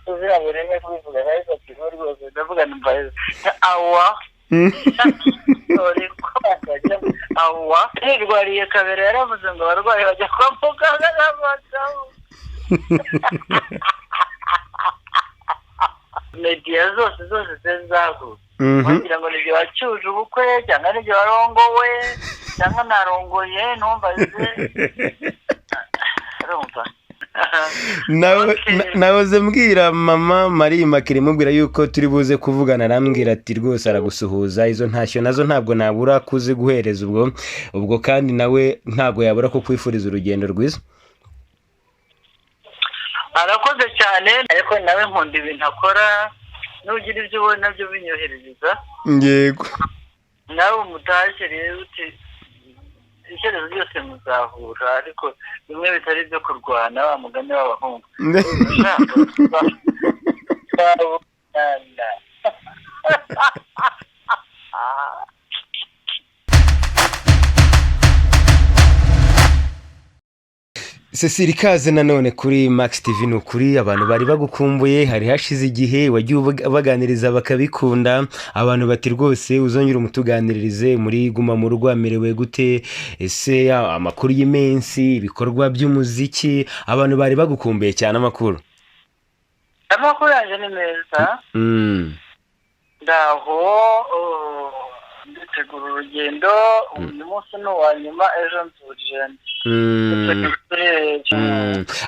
uzaba ureme kubivuga ariko kigo rwose ndavuga numva awa sorry kwakajya awa nirwariye kabere yaravuze ngo abarwayi bajya kwa muganga n'abagabo media zose zezagu wagira ngo nibyo wacyuje ubukwe cyangwa nibyo warongowe cyangwa narongoye ntumbaze urumva nahoze mbwira mama Marie Makire mubwira yuko turi buze kuvugana, arambwira ati rwose aragusuhuza, izo ntashyo nazo ntabwo nabura kuze guhereza ubwo kandi nawe ntabwo yabura ko kwifuriza urugendo rwiza. arakoze cyane ariko nawe nkunda ibintu akora nugira ibyo ubona byo binyohereza yego nawe umutashye rero uti icyerezo byose muzahura ariko bimwe bitari byo kurwana wa mugani w'abahungu Cecile ikaze nanone kuri Max TV. Nukuri abantu bari bagukumbuye, hari hashize igihe wagiye baganiriza bakabikunda, abantu bati rwose uzongera umutuganiririze muri Guma mu Rugo amerewe gute, ese amakuru y'imensi, ibikorwa by'umuziki, abantu bari bagukumbuye cyane. Amakuru yanjye ni meza, ndaho nditegura urugendo, uyu munsi ni uwa nyuma, ejo nzurigenda.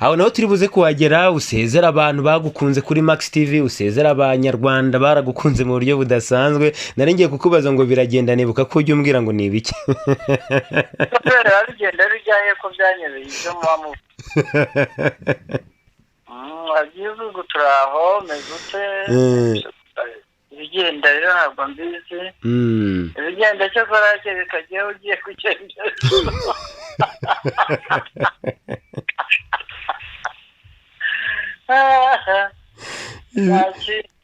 Aho naho turi buze kuhagera, usezera abantu bagukunze kuri Max TV, usezera abanyarwanda baragukunze mu buryo budasanzwe. Nari ngiye kukubaza ngo biragenda, nibuka ko ujye umbwira ngo ni ibiki. Bigenda bijyaye ko byanyereye ibyo muba agiye guturaho mezute ibigenda rero ntabwo mbizi, ibigenda cyo korake bikajyaho ugiye kugenda.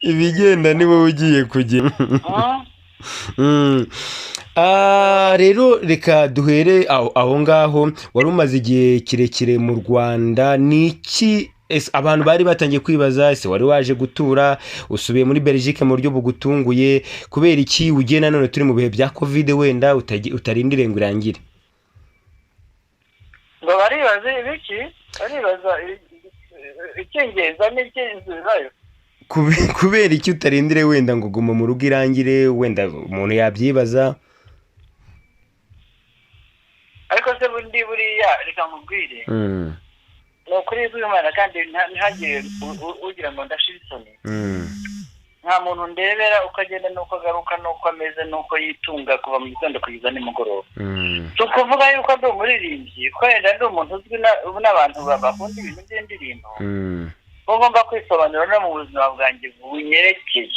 ibigenda ni wowe ugiye kujya. Rero reka duhere aho ngaho. Wari umaze igihe kirekire mu Rwanda, niki abantu bari batangiye kwibaza, ese wari waje gutura, usubiye muri Belgique mu buryo bugutunguye, kubera iki ugiye nanone turi mu bihe bya Covid, wenda utarindire ngo irangire? Ngo baribaza ibiki, baribaza icyingenza n'icyinzizayo, kubera iki utarindire wenda ngo Guma mu Rugo irangire, wenda umuntu yabyibaza. ariko se bundi buriya reka nkubwire, ni ukuri kw'Imana kandi ntihagire ugira ngo ndashira isoni. nta muntu ndebera uko agenda n'uko agaruka n'uko ameze n'uko yitunga kuva mu gitondo kugeza nimugoroba. si ukuvuga yuko ndi umuririmbyi, ko wenda ndi umuntu uzwi n'abantu bakunda ibintu by'indirimbo, ko ngomba kwisobanura no mu buzima bwanjye bunyerekeye.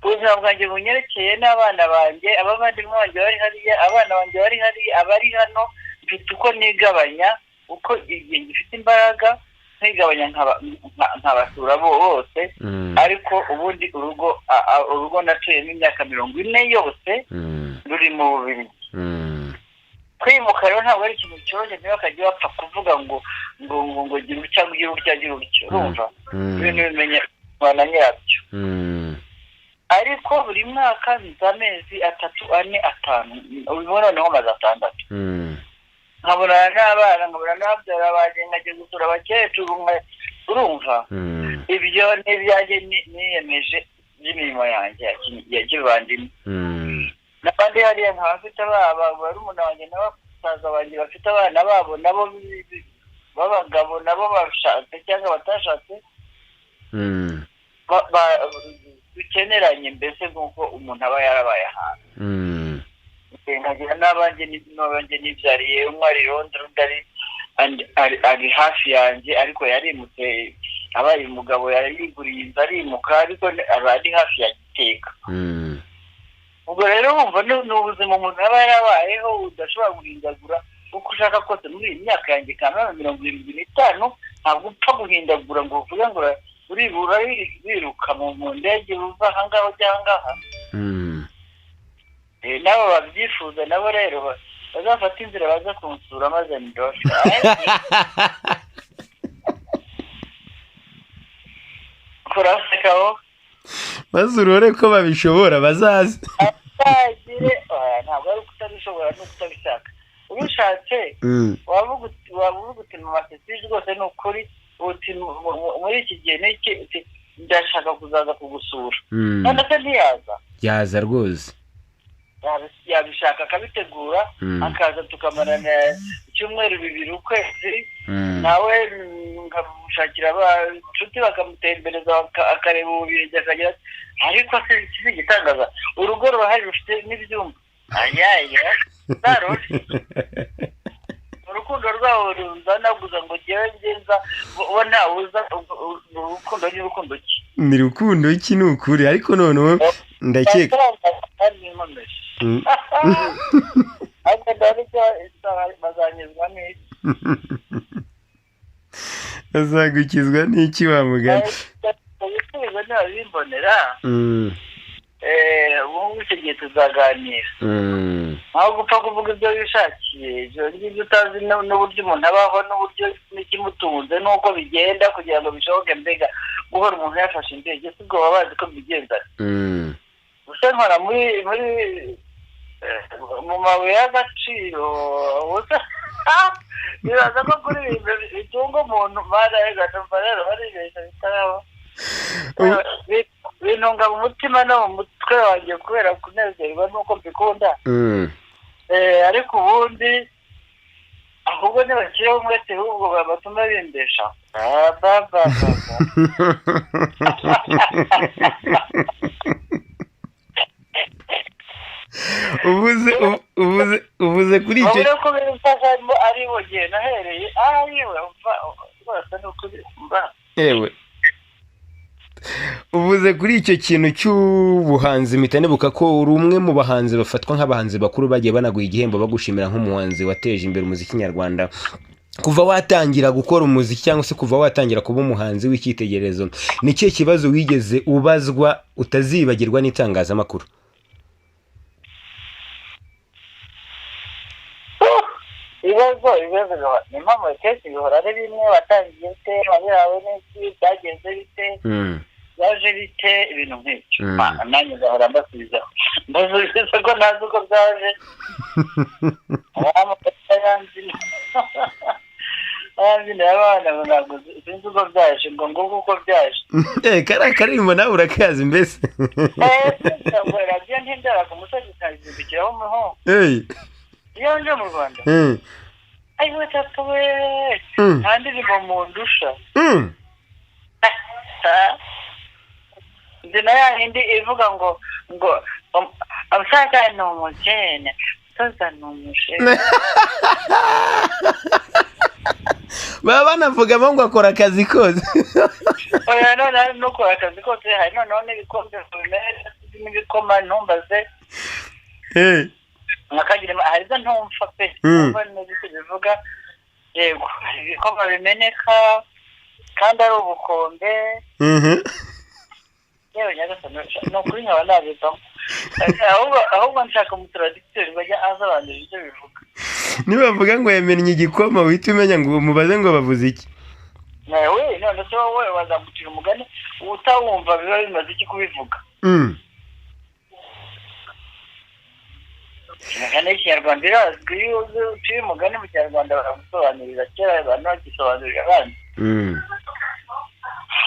ubuzima bwanjye bunyerekeye n'abana banjye, abavandimwe banjye bari hariya, abana banjye bari hariya, abari hano, mfite uko nigabanya, uko igihe gifite imbaraga ntigabanya nkabasura bose. ariko ubundi urugo natuyemo imyaka 40 yose ruri mu Bubiligi. kwimuka rero ntabwo ari ikintu cyoroshye, niba bakajya bapfa kuvuga ngo gira utya gira utya gira utya, urumva ibintu bimenya na nyirabyo. ariko buri mwaka biza amezi 3, 4, 5, ubibona noneho maze 6. nkabona n'abana, nkabona n'ababyara banjye, nkajya gusura abakecuru, urumva ibyo n'ibyanjye niyemeje by'imirimo yanjye ya kivandimwe. n'abandi hariya nkaba mfite barumuna banjye n'abasaza banjye bafite abana babo nabo b'abagabo, nabo bashatse cyangwa batashatse, dukeneranye mbese nk'uko umuntu aba yarabaye ahantu. nkagira n'abanjye nibyariye, umwe ari Londres, undi ari hafi yanjye, ariko yarimutse abaye umugabo, yariguriye inzu arimuka, ariko ari hafi ya Giteka. ubwo rero wumva ni ubuzima umuntu aba yarabayeho udashobora guhindagura uko ushaka kose. muri iyi myaka yanjye kandi 75 ntabwo upfa guhindagura ngo uvuge ngo uribura wiruka mu ndege uva ahangaha ujya ahangaha. nabo babyifuza nabo rero bazafata inzira baza kunsura maze ndosha. reka maze urore ko babishobora bazaze ntabwo ari ukutabishobora no kutabishaka ubishatse wavuga uti mu masesiji rwose ni ukuri uti muri iki gihe n'iki ndashaka kuzaza kugusura none se ntiyaza yaza rwose yabishaka akabitegura akaza tukamarana icyumweru 2 ukwezi nawe nkamushakira inshuti bakamutembereza akareba ububirigi akagira ariko se ikizi igitangaza urugo ruhari rufite n'ibyumba ayaya narose urukundo rwawe runzana guza ngo ngewe ngenza uwo ntawuza urukundo ni rukundo ki ni rukundo ki ni ukuri ariko noneho ndakeka bazagukizwa n'iki wa mugani ibisubizo ntibabimbonera ubu icyo gihe tuzaganira aho gupfa kuvuga ibyo wishakiye ibyo ngibyo utazi n'uburyo umuntu abaho n'uburyo n'ikimutunze n'uko bigenda kugira ngo bishoboke mbega guhora umuntu yafashe indege si ubwo baba bazi ko bigendana gusa nkora mu mabuye y'agaciro bibaza ko kuri ibintu bitunga umuntu marayega numva rero baribeshya bitaraba bintunga mu mutima no mu mutwe wanjye kubera kunezerwa n'uko mbikunda ariko ubundi ahubwo ntibakiriho umwete ahubwo batuma bindesha uvuze kuri icyo urabona ko bimfashamo ari bo gihe nahereye yewe rwose ni ukuri yewe uvuze kuri icyo kintu cy'ubuhanzi mpita nibuka ko uri umwe mu bahanzi bafatwa nk'abahanzi bakuru bagiye banaguha igihembo bagushimira nk'umuhanzi wateje imbere umuziki nyarwanda kuva watangira gukora umuziki cyangwa se kuva watangira kuba umuhanzi w'icyitegererezo ni ikihe kibazo wigeze ubazwa utazibagirwa n'itangazamakuru ibibazo ni mpamvu kenshi bihora ari bimwe watangiye ute wabihawe n'iki byagenze bite byaje bite ibintu nk'ibyo nanjye ngahora mbasubizaho ko ntazi uko byaje ayazina y'abana ntabwo sinzi uko byaje ngo nguko uko byaje kariya karirimbo nawe urakazi mbese radiyo ntindara ku musozi ikazindukiraho umuhungu iyo nje mu Rwanda ayiwe tata we nta ndirimbo mu ndusha nzi na ya yindi ivuga ngo umusaza ni umukene umusaza ni umushene baba banavugamo ngo akora akazi kose oya none nukora akazi kose hari noneho n'ibikombe n'ibikoma ntumbaze nakagira hariza ntumfa pe numva neza bivuga yego hari ibikoma bimeneka kandi ari ubukombe yewe nyagasani no kuri nkaba nabizamo ahubwo nshaka umuturadikiteri bajya azabanira ibyo bivuga nibavuga ngo yamennye igikoma uhita umenya ngo mubaze ngo bavuze iki nawe none se wowe wazamukira umugani utawumva biba bimaze iki kubivuga imigani y'ikinyarwanda irazwi iyo uciye umugani mu kinyarwanda baragusobanurira kera abantu bagisobanurira abandi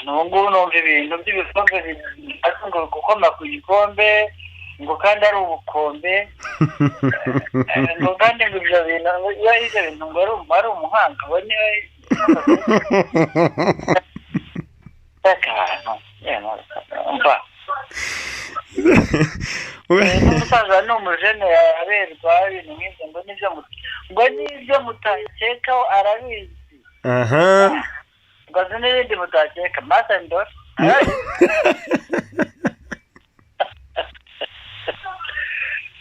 n'ubu ngubu numva ibintu by'ibikombe ngo gukoma ku gikombe ngo kandi ari ubukombe ngo kandi ngo ibyo bintu iyo ari ibyo bintu ngo ari umuhanga we niwe mva n'umusaza ni umujene aberwa ibintu nk'ibyo ngo n'ibyo mutakekaho arabizi ngo azi n'ibindi mutakeka masendori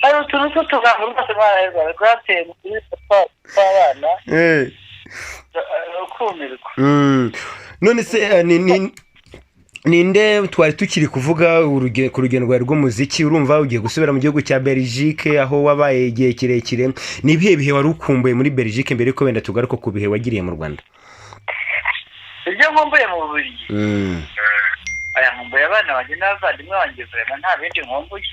hari utuntu tw'utugambo rwose mwarahezwa rwateye muri tw'abana ukumirwa none se ninde twari tukiri kuvuga ku rugendo rwawe rw'umuziki urumva ugiye gusubira mu gihugu cya Belgique aho wabaye igihe kirekire ni ibihe bihe wari ukumbuye muri Belgique mbere yuko wenda tugaruka ku bihe wagiriye mu Rwanda ibyo nkumbuye mu Bubiligi aya nkumbuye abana banjye n'abavandimwe banjye vraiment nta bindi nkumbuye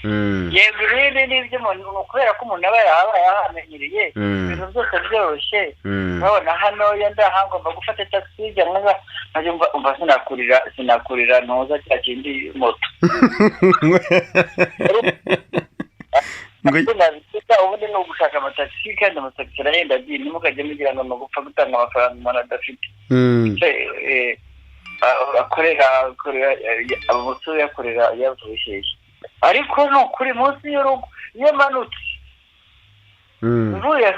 yego rero n'ibyo umuntu kubera ko umuntu aba yarahabaye ahamenyereye ibintu byose byoroshye urabona hano yenda hangomba gufata taxi ijya nkaza umva sinakurira ntuza cya kindi moto ubundi ni ugushaka amatagisi kandi amatagisi arahenda dini mukajya mugira ngo ni ugupfa gutanga amafaranga umuntu adafite akorera abasore yakorera yavuye ariko ni ukuri munsi y'urugo iyo manutse uvuye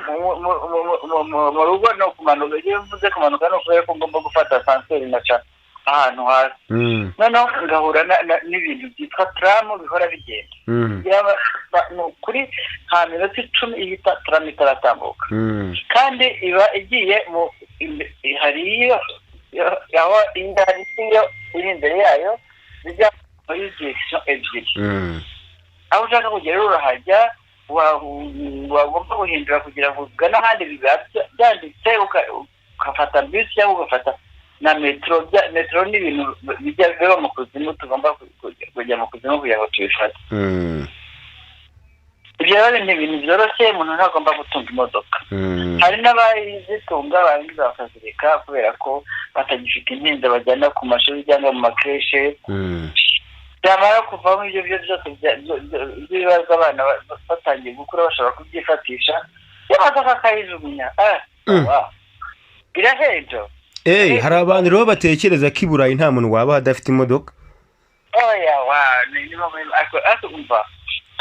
mu rugo no kumanuka iyo mvuze kumanuka no kubera ko ngomba gufata asanseri naca ahantu hasi noneho ngahura n'ibintu byitwa turamu bihora bigenda ni ukuri nta minota 10 ihita turamu itaratambuka kandi iba igiye hariyo aho indariyo iri imbere yayo bijya muri direction ebyiri aho ushaka kugera urahajya wagomba guhindura kugira ngo ugane ahandi byanditse ukafata bisi cyangwa ugafata na metro n'ibintu bijya biba mu kuzimu tugomba kujya mu kuzimu kugira ngo tubifate ibyo rero ni ibintu byoroshye umuntu ntagomba gutunga imodoka hari n'abazitunga barangiza bakazireka kubera ko batagifite impinja bajyana ku mashuri cyangwa mu makreshe byamara kuvamo ibyo byose by'ibibazo abana batangiye gukura bashobora kubyifatisha imodoka akayijugunya birahenda hari abantu rero batekereza ko i Burayi nta muntu waba adafite imodoka umva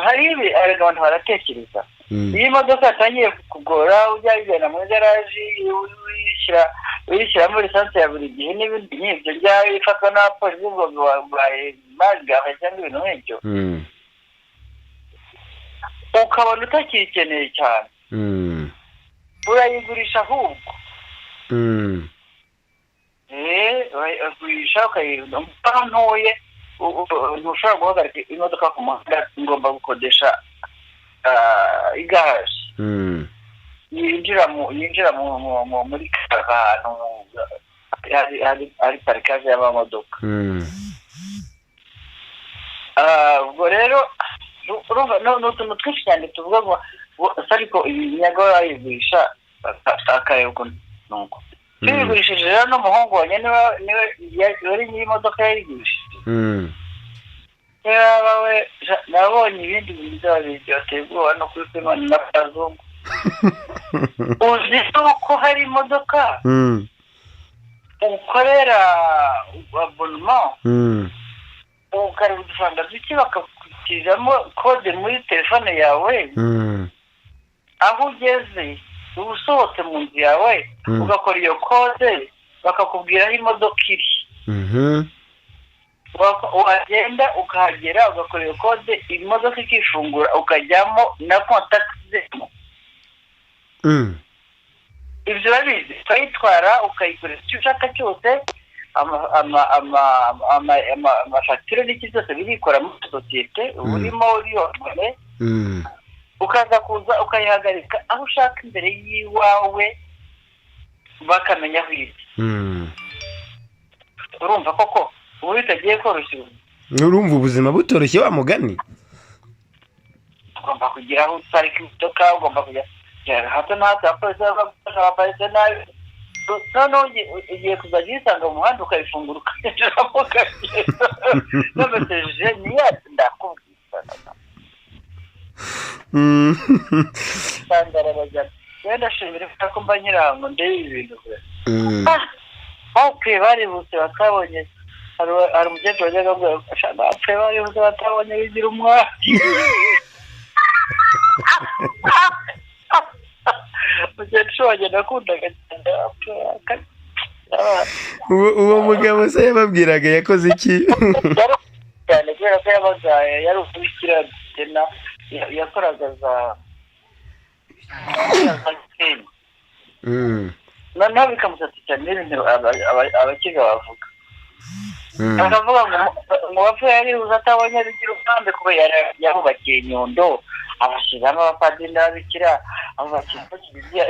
hari ibi abantu baratekereza iyo imodoka yatangiye kugora ujya yijyana muri garaji uyishyiramo lisansi ya buri gihe n'ibindi nk'ibyo byaba bifatwa n'abapolisi ngo babaye magare cyangwa ibintu nk'ibyo ukabona utakikeneye cyane urayigurisha ahubwo ugurisha ukayigurisha ntoye ntushobora guhagarika imodoka ku muhanda ngomba gukodesha igaraje yinjira muri ahantu hari parikaje y'amamodoka ubwo rero ni utuntu twinshi cyane tuvuga ngo ariko ibinyago bayigurisha akareba nuko tuyigurishije rero n'umuhungu wanjye niwe yari nyir'imodoka yayigurishije nabonye ibindi bintu byateye ubwoba no kuri kwimana n'abazungu uzi ko hari imodoka ukorera abonoma ukareba udufaranga duke bakakugiriramo kode muri telefone yawe aho ugeze uba usohotse mu nzu yawe ugakora iyo kode bakakubwira aho imodoka iri wagenda ukahagera ugakora iyo kode imodoka ikifungura ukajyamo na kontakiti zemo ibyo babizi ukayitwara ukayikoresha icyo ushaka cyose amafagitire n'iki byose birikora muri sosiyete urimo uriyobore ukaza kuza ukayihagarika aho ushaka imbere y'iwawe bakamenya aho iri urumva koko ubu bitagiye koroshya urumva ubuzima butoroshye wa mugani ugomba kugira aho utarika imodoka ugomba kujya hato na hato abapolisi baparitse nabi noneho ugiye kuzajya uyisanga mu muhanda ukayifungura ukagenda ukagenda n'abateje niyo ndakubwira sandara wenda shimira ko mba nyirahango ndebe ibintu bapfuye baributse batabonye hari umukecuru wajyaga avuga bapfuye baributse batabonye bigira umwari umukecuru wanjye nakundaga cyane uwo mugabo se yababwiraga yakoze iki cyane kubera ko yabaga yari umubikira yakoraga za noneho bikamusatse cyane n'ibintu abakiga bavuga bakavuga ngo bapfuye yaribuze atabonye bigira umwambi kuba yarubakiye inyundo abashyiramo abapadiri n'ababikira abo bakirimo kiliziya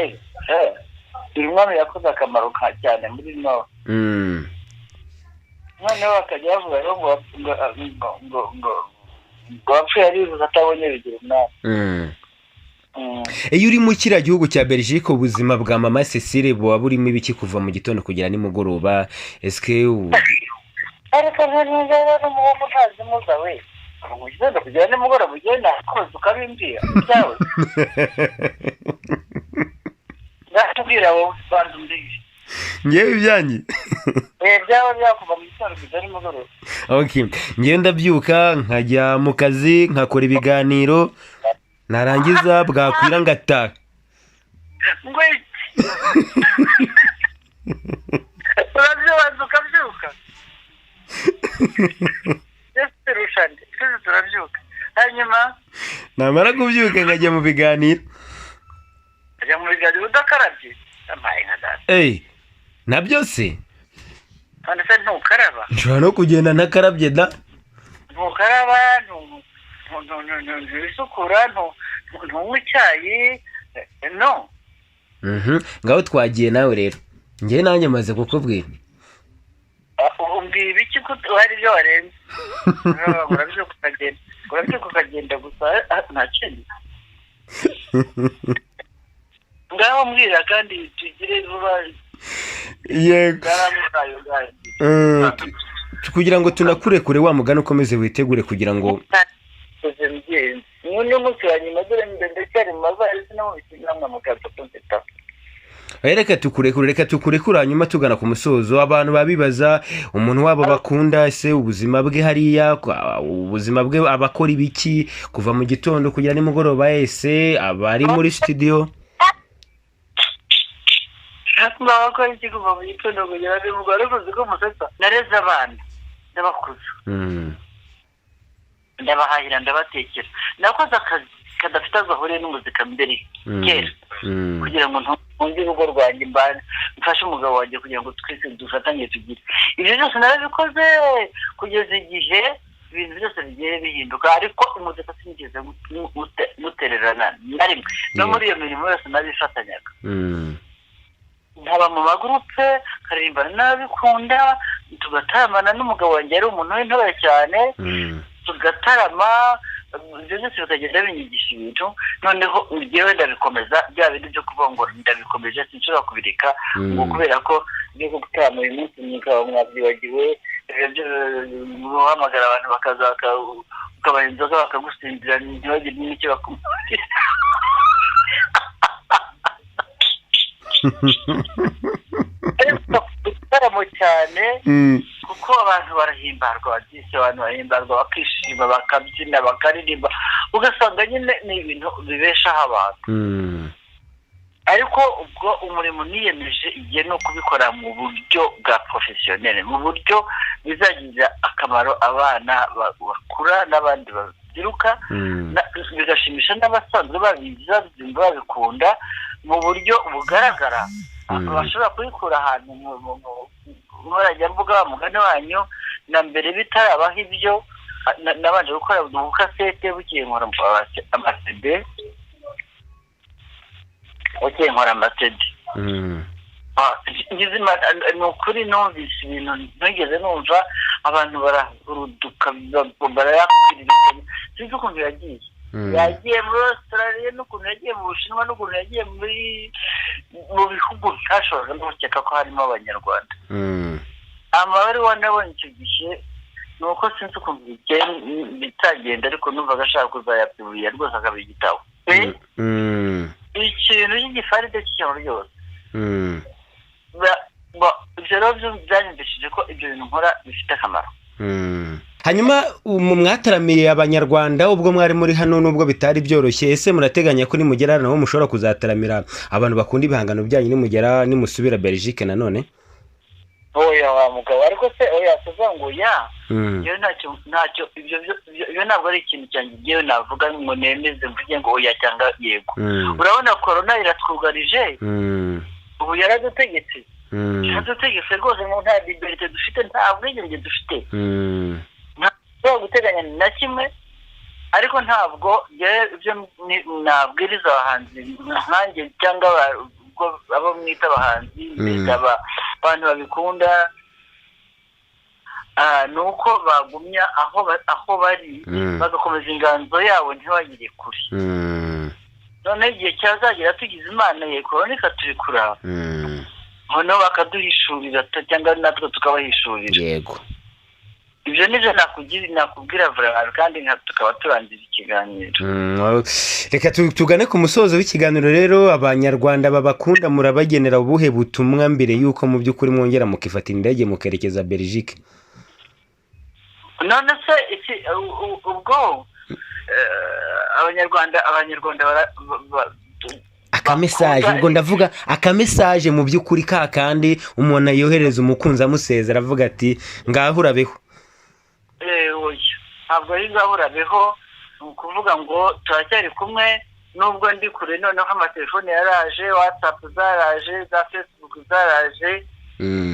buri mwami yakoze akamaro cyane muri no noneho bakajya bavuga ngo wapfuye aribuza atabonye bigira umwami. iyo uri mu kiriya gihugu cya Belgique ubuzima bwa mama Cecile buba burimo ibiki kuva mu gitondo kugera nimugoroba? Eske ariko n'ingero n'umuhungu ntazimuza we mu gitondo kugera nimugoroba ugiye nakoze ukabimbwira ibyawe ngatubwira wowe bantu mbiri ngewe ibyanyi byawe byakuva mu gitondo kugera nimugoroba. Okay, ngewe ndabyuka nkajya mu kazi nkakora ibiganiro narangiza bwakwira ngataha. Urabyibaza ukabyuka rushande turabyuka hanyuma namara kubyuka nkajya mu biganiro udakarabye amaye nka data nabyo se kandi se ntukaraba nshobora no kugenda ntakarabye da ntukaraba ntusukura ntunywa icyayi no. ngaho twagiye nawe rero ngewe nanjye maze kukubwira umbwira ibiki ko hari ibyo warenze urabyuka ukagenda gusa nta kindi ngaho mbwira kandi tugire vuba. yego kugira ngo tunakurekure wa mugani ukomeze witegure kugira ngo uno munsi wa nyuma dore ndacyari mu mavarisi no mu bikinamwe mu kazi kumfita. reka tukurekure hanyuma tugana ku musozo. abantu babibaza umuntu wabo bakunda ese ubuzima bwe hariya ubuzima bwe abakora ibiki kuva mu gitondo kugera nimugoroba ese abari muri studio bakora iki kuva mu gitondo kugera nimugoroba ariko ziko musesa nareze abana ndabakuza ndabahahira ndabatekera nakoze akazi kadafite aho ahuriye n'umuzika mbere kera kugira ngo ntunge urugo rwanjye mfashe umugabo wanjye kugira ngo twese dufatanye tugire ibyo byose narabikoze kugeza igihe ibintu byose bigiye bihinduka ariko umuzika sinigeze mutererana na rimwe no muri iyo mirimo yose nabifatanyaga nkaba mu magurupe karirimbana n'ababikunda tugatamana n'umugabo wanjye yari umuntu w'intore cyane tugatarama ibyo byose bikagenda binyigisha ibintu noneho njyewe ndabikomeza bya bindi byo kuvuga ngo ndabikomeje sinshobora kubireka ngo kubera ko ngiye gutarama uyu munsi mwikaba mwabyibagiwe guhamagara abantu bakaza ukabaha inzoga bakagusinzira ntibagire n'icyo bakumurira. igitaramo cyane kuko abantu barahimbarwa byinshi abantu barahimbarwa bakishima bakabyina bakaririmba ugasanga nyine ni ibintu bibeshaho abantu. ariko ubwo umurimo niyemeje igihe no kubikora mu buryo bwa professionnel mu buryo bizagirira akamaro abana bakura n'abandi babyiruka bigashimisha n'abasanzwe babizi babikunda mu buryo bugaragara bashobora kubikura ahantu mu nkoranyambuga wa mugani wanyu na mbere bitarabaho ibyo nabanje gukora ubukasete bugiye nkora amasede ugiye nkora amasede ni ukuri numvise ibintu ntigeze numva abantu barahuruduka barayakwirira sinzi ukuntu yagiye muri Australia n'ukuntu yagiye mu Bushinwa n'ukuntu yagiye mu bihugu ntashoboraga no gukeka ko harimo abanyarwanda. amabaruwa nabonye icyo gihe ni uko sinzi ukuntu bitagenda ariko numvaga ashaka kuzayapiburiya rwose akabigitaho ikintu cy'igifaride cy'ishyano ryose. ibyo rero byanyumvishije ko ibyo bintu nkora bifite akamaro. hanyuma mwataramiye abanyarwanda ubwo mwari muri hano nubwo bitari byoroshye ese murateganya ko nimugera naho mushobora kuzataramira abantu bakunda ibihangano byanyu nimugera nimusubira Belgique nanone? oya wa mugabo ariko se oya tuzango iyo ntacyo ibyo ntabwo ari ikintu cyanjye ngewe navuga ngo nemeze mvuge ngo oya cyangwa yego. urabona corona iratwugarije ubu yaradutegetse rwose ngo nta liberté dufite nta bwigenge dufite ntabwo guteganya na kimwe ariko ntabwo ibyo nabwiriza abahanzi nkanjye cyangwa abo mwita abahanzi abantu babikunda nuko bagumya aho bari bagakomeza inganzo yabo ntibagire kure none igihe cyazagira tugize imana ye korona ikaturekura noneho bakaduhishurira cyangwa natwe tukabahishurira yego ibyo nibyo nakubwira vuba kandi tukaba turangiza ikiganiro reka tugane ku musozo w'ikiganiro rero abanyarwanda babakunda murabagenera ubuhe butumwa mbere y'uko mu by'ukuri mwongera mukifatira indege mukerekeza Belgique none se ubwo abanyarwanda akamesaje ubwo ndavuga akamesaje mu by'ukuri kandi umuntu yohereza umukunzi amusezera avuga ati ngaho urabeho ntabwo ari ngaho urabeho ni ukuvuga ngo turacyari kumwe nubwo ndi kure noneho amatelefone yaraje WhatsApp zaraje za Facebook zaraje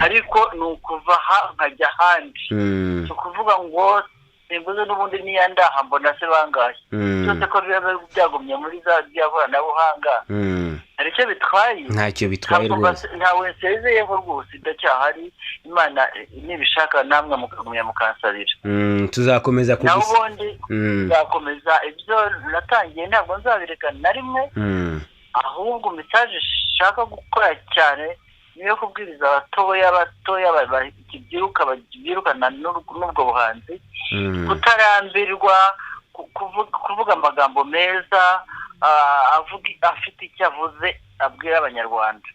ariko ni ukuva nkajya ahandi ni ukuvuga ngo simbuze n'ubundi niyandaha mbona se bangahe cyose ko biba byagumye muri za by'ikoranabuhanga hari icyo bitwaye ntacyo bitwaye rwose ntawe nsezeyeho rwose ndacyahari imana nibishaka namwe mukagumya mukansabira tuzakomeza naho ubundi tuzakomeza ibyo natangiye ntabwo nzabirekana na rimwe ahubwo message nshaka gukora cyane niyo kubwiriza abatoya babyirukana n'ubwo buhanzi kutarambirwa kuvuga amagambo meza afite icyo avuze abwira abanyarwanda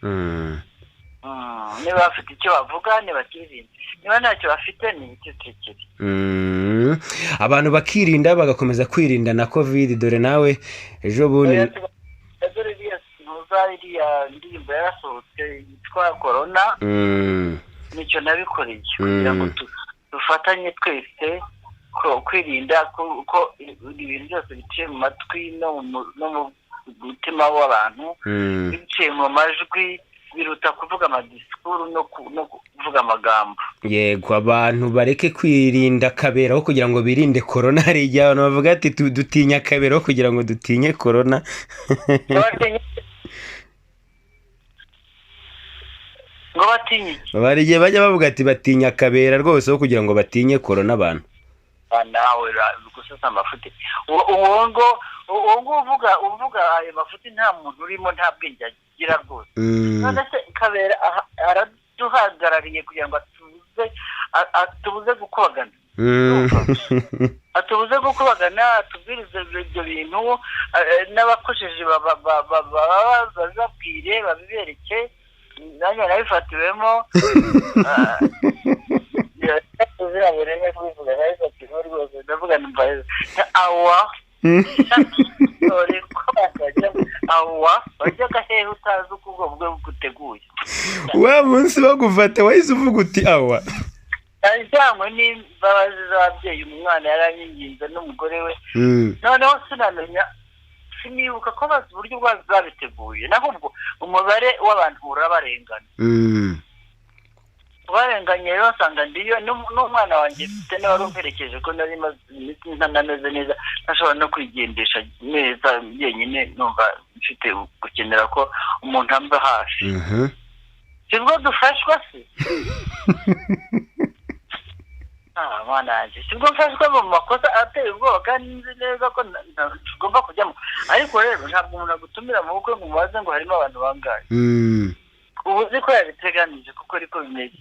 niba bafite icyo bavuga ntibakirinde niba ntacyo bafite ni icyo kiri abantu bakirinda bagakomeza kwirinda na covid dore nawe ejo bundi iriya ndirimbo yarasohotse yitwa korona nicyo nabikoreye kugira ngo dufatanye twese kwirinda ko ibintu byose biciye mu matwi no mu mutima w'abantu biciye mu majwi biruta kuvuga amadisikuru no kuvuga amagambo yego abantu bareke kwirinda kaberaho kugira ngo birinde korona hari igihe abantu bavuga ati dutinya kaberaho kugira ngo dutinye korona ngo batinye bari igihe bajya bavuga ati batinya kabera rwose aho kugira ngo batinye korona abantu nawe gusasa amafuti uwo ngo uvuga ayo mafuti nta muntu urimo nta bwenge agira rwose none se kabera araduhagarariye kugira ngo atubuze gukubagana atubuze gukubagana atubwirize ibyo bintu n'abakojeje bababwire babibereke nanjye nabifatiwemo uziraboneme kubivuga nabifatiwemo rwose ndavuga numva awa awa wajyaga hehe utazi uko ubwo bwe buguteguye wa munsi bagufata wahise uvuga uti awa ajyanywe n'imbabazi z'ababyeyi umwana yaranyinginze n'umugore we noneho sinamenya sinibuka ko bazi uburyo babiteguye naho ubwo umubare w'abantu urabarengana ubarenganye rero nsanga ndiyo n'umwana wanjye mfite niba rumperekeje ko nari ntanameze neza ntashobora no kwigendesha neza jyenyine numva mfite gukenera ko umuntu amba hafi sibwo dufashwa se mwana wanjye sibwo mfashwa mu makosa ateye ubwoba kandi nzi neza ko tugomba kujyamo ariko rero ntabwo umuntu agutumira mu bukwe ngo umubaze ngo harimo abantu bangahe ubu uzi ko yabiteganije kuko ariko bimeze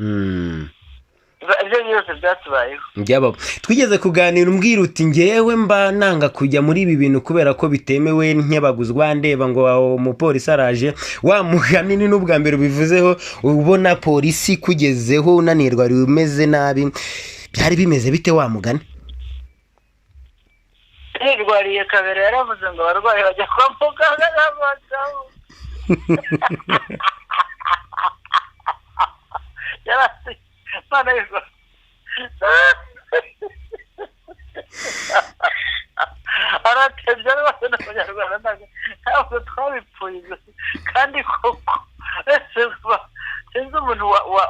ibyo byose byatubayeho twigeze kuganira umbwira uti ngewe mba nanga kujya muri ibi bintu kubera ko bitemewe nk'abaguzwa ndeba ngo umupolisi araje wa muhanini n'ubwa mbere ubivuzeho ubona polisi kugezeho unanirwa ari umeze nabi byari bimeze bite wa mugani nirwariye kabera yaravuze ngo abarwayi bajya kwa muganga n'abagabo yarasi mana y'Imana aratebye rwose n'abanyarwanda ntabwo twabipfuye kandi koko sinzi umuntu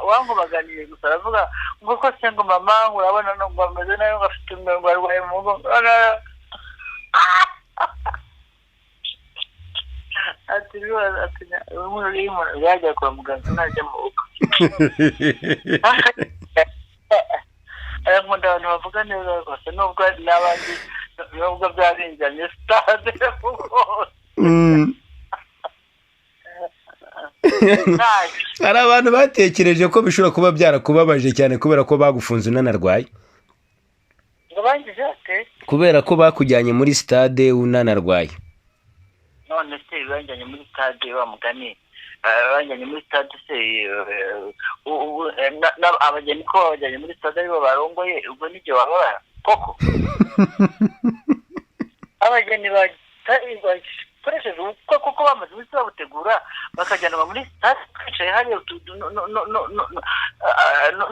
wankubaganiye gusa aravuga ngo ko se ngo mama urabona ngo ameze nayo ngo afite ngo arwaye mu mugongo ati rwose atinya umuntu uri mu yajya kwa muganga najya mu rugo nkunda abantu bavuga neza rwose nubwo n'abandi nubwo byarinjanye stade hari abantu batekereje ko bishobora kuba byarakubabaje cyane kubera ko bagufunze unanarwaye ngo bangize ate kubera ko bakujyanye muri stade unanarwaye none se banjyanye muri stade wa mugani banjyanye muri stade se abageni ko babajyanye muri stade aribo barongoye ubwo nibyo wabara koko abageni bakoresheje ubukwe kuko bamaze iminsi babutegura bakajyanwa muri stade twicaye hariya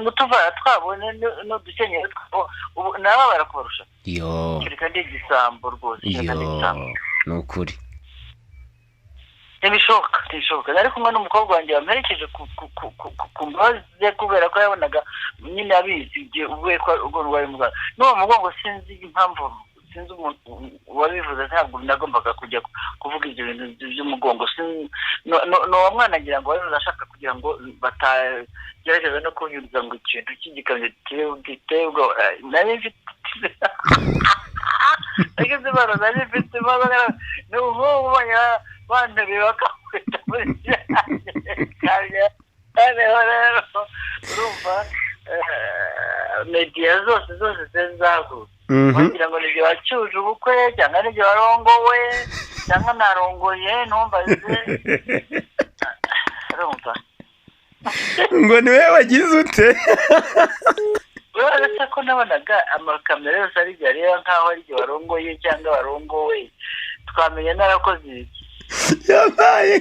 n'utuvara twabone n'udukenyero twabo nabo barakubarusha kereka ndi igisambo rwose ni ukuri ntibishoboka nari kumwe n'umukobwa wanjye wamperekeje ku mbabazi ze kubera ko yabonaga nyine abizi igihe uvuye ko urwo rwaye mu Rwanda n'uwo mugongo sinzi impamvu sinzi umuntu wabivuze ntabwo nagombaga kujya kuvuga ibyo bintu by'umugongo n'uwo mwana agira ngo wari ashaka kugira ngo batagerageza no kunyuriza ngo ikintu cy'igikamyo giteye ubwoba nari mfite ageze baro nari mfite n'ubu bantereye bakakwita muri kanya rero urumva mediya zose zenzaguye wagira ngo nibyo wacyuje ubukwe cyangwa nibyo warongowe cyangwa narongoye ntumbaze urumva ngo niwe wagize ute uretse ko nabonaga amakamera yose ari igihe areba nk'aho ari igihe warongoye cyangwa warongowe twamenya narakoze iki yabaye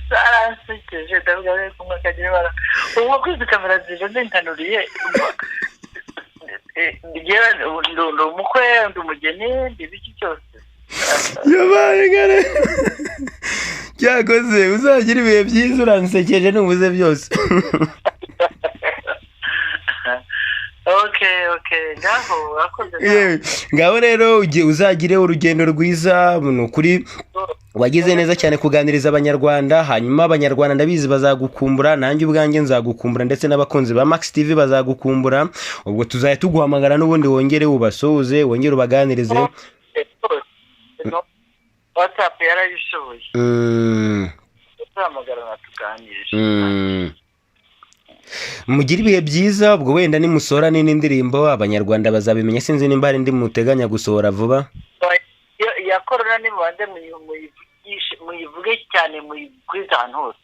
zaransekeje ndavuga rero kumwe akagira ibara ubwo kwizi kamera zije zinkanuriye ndi umukwe ndi umugeni ndi iki cyose yabaye ngare cyakoze uzagira ibihe byiza uransekeje nubuze byose ngaho rero uzagire urugendo rwiza ni ukuri wagize neza cyane kuganiriza abanyarwanda hanyuma abanyarwanda ndabizi bazagukumbura nanjye ubwanjye nzagukumbura ndetse n'abakunzi ba Max TV bazagukumbura ubwo tuzajya tuguhamagara n'ubundi wongere ubasuhuze wongere ubaganirize WhatsApp yarabishoboye tuzahamagara natuganirije mugire ibihe byiza ubwo wenda nimusora n'indi ndirimbo abanyarwanda bazabimenya sinzi nimba hari indi muteganya gusohora vuba ya korona nimubanze muyivuge cyane muyikwiza ahantu hose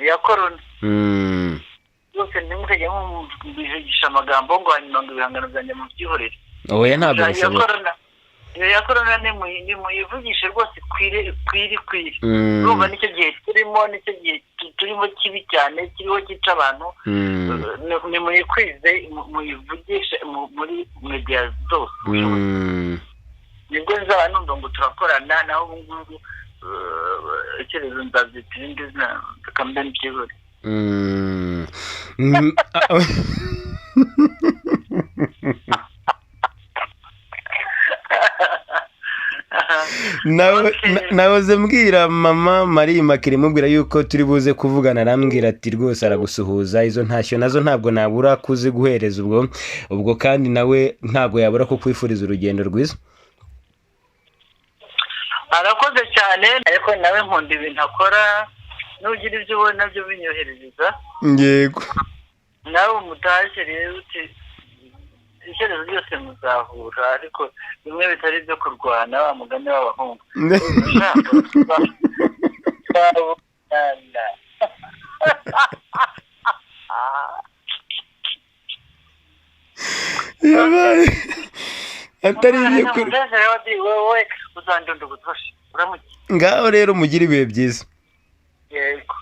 ya korona yose ntimukajya mubivugisha amagambo ngo hanyuma ngo ibihangano byanjye mubyihorere oya ntabwo bishoboka ya korona nimuyivugishe rwose kwiri urumva nicyo gihe turimo kibi cyane kiriho cyica abantu nimuyikwize muyivugishe muri media zose nibwo nzaba numva ngo turakorana naho ubu ngubu icyerezo nzabyita irindi zina tukamenya n'ikigori nahoze mbwira mama Marie Makiri mubwira yuko turi buze kuvugana arambwira ati rwose aragusuhuza izo ntashyo nazo ntabwo nabura kuziguhereza ubwo kandi nawe ntabwo yabura ko kwifuriza urugendo rwiza arakoze cyane ariko nawe nkunda ibintu akora nugira ibyo ubona byo binyohereza yego nawe umutashye rero uti icyerezo byose muzahura ariko bimwe bitari byo kurwana wa mugani w'abahungu yabaye atari ibyo kuri wowe uzandunda ubutoshe uramuke ngaho rero mugire ibihe byiza yego